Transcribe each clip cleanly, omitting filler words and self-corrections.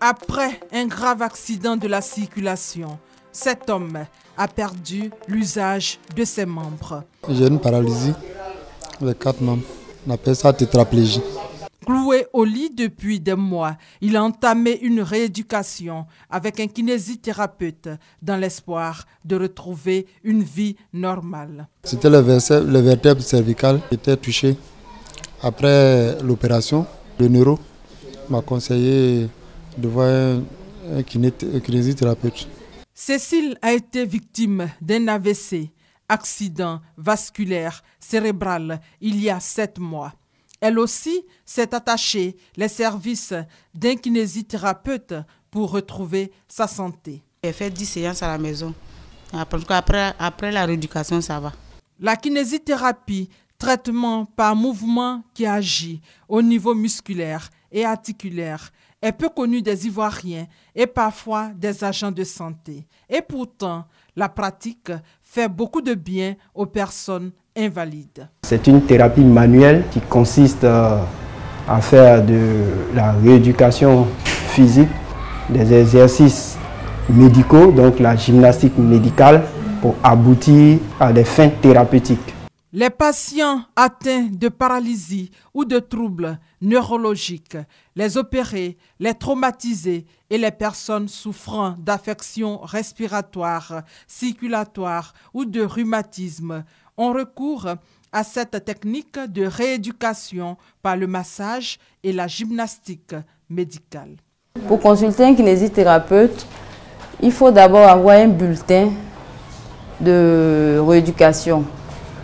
Après un grave accident de la circulation, cet homme a perdu l'usage de ses membres. J'ai une paralysie avec 4 membres. On appelle ça tétraplégie. Cloué au lit depuis des mois, il a entamé une rééducation avec un kinésithérapeute dans l'espoir de retrouver une vie normale. C'était le vertèbre cervical qui était touché. Après l'opération, le neuro m'a conseillé de voir un kinésithérapeute. Cécile a été victime d'un AVC, accident vasculaire cérébral, il y a 7 mois. Elle aussi s'est attachée les services d'un kinésithérapeute pour retrouver sa santé. J'ai fait 10 séances à la maison. Après la rééducation, ça va. La kinésithérapie, traitement par mouvement qui agit au niveau musculaire et articulaire, est peu connue des Ivoiriens et parfois des agents de santé. Et pourtant, la pratique fait beaucoup de bien aux personnes invalides. C'est une thérapie manuelle qui consiste à faire de la rééducation physique, des exercices médicaux, donc la gymnastique médicale, pour aboutir à des fins thérapeutiques. Les patients atteints de paralysie ou de troubles neurologiques, les opérés, les traumatisés et les personnes souffrant d'affections respiratoires, circulatoires ou de rhumatisme ont recours à cette technique de rééducation par le massage et la gymnastique médicale. Pour consulter un kinésithérapeute, il faut d'abord avoir un bulletin de rééducation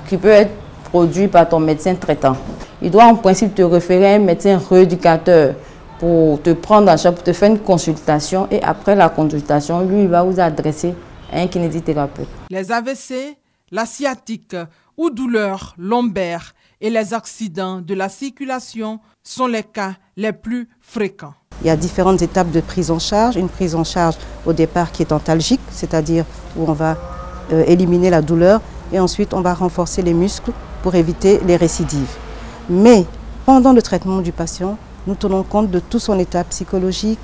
qui peut être produit par ton médecin traitant. Il doit en principe te référer à un médecin rééducateur pour te prendre en charge, pour te faire une consultation, et après la consultation, lui, il va vous adresser à un kinésithérapeute. Les AVC, la sciatique ou douleurs lombaires et les accidents de la circulation sont les cas les plus fréquents. Il y a différentes étapes de prise en charge. Une prise en charge au départ qui est antalgique, c'est-à-dire où on va éliminer la douleur, et ensuite on va renforcer les muscles pour éviter les récidives. Mais pendant le traitement du patient, nous tenons compte de tout son état psychologique,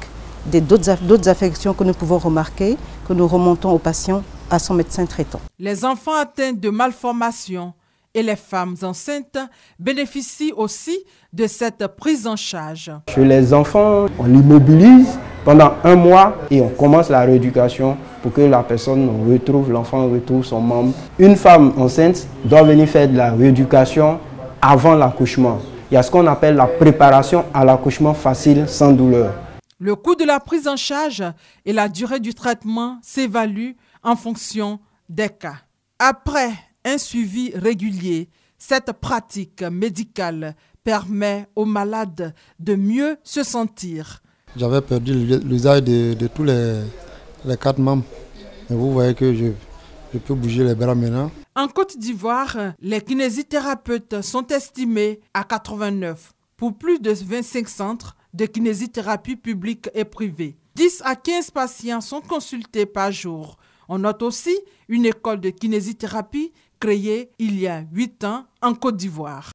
d'autres affections que nous pouvons remarquer, que nous remontons au patient à son médecin traitant. Les enfants atteints de malformations et les femmes enceintes bénéficient aussi de cette prise en charge. Chez les enfants, on l'immobilise pendant 1 mois et on commence la rééducation pour que la personne retrouve, l'enfant retrouve son membre. Une femme enceinte doit venir faire de la rééducation avant l'accouchement. Il y a ce qu'on appelle la préparation à l'accouchement facile sans douleur. Le coût de la prise en charge et la durée du traitement s'évaluent en fonction des cas. Après un suivi régulier, cette pratique médicale permet aux malades de mieux se sentir. J'avais perdu l'usage de tous les 4 membres. Et vous voyez que je peux bouger les bras maintenant. En Côte d'Ivoire, les kinésithérapeutes sont estimés à 89 pour plus de 25 centres de kinésithérapie publics et privés. 10 à 15 patients sont consultés par jour. On note aussi une école de kinésithérapie créée il y a 8 ans en Côte d'Ivoire.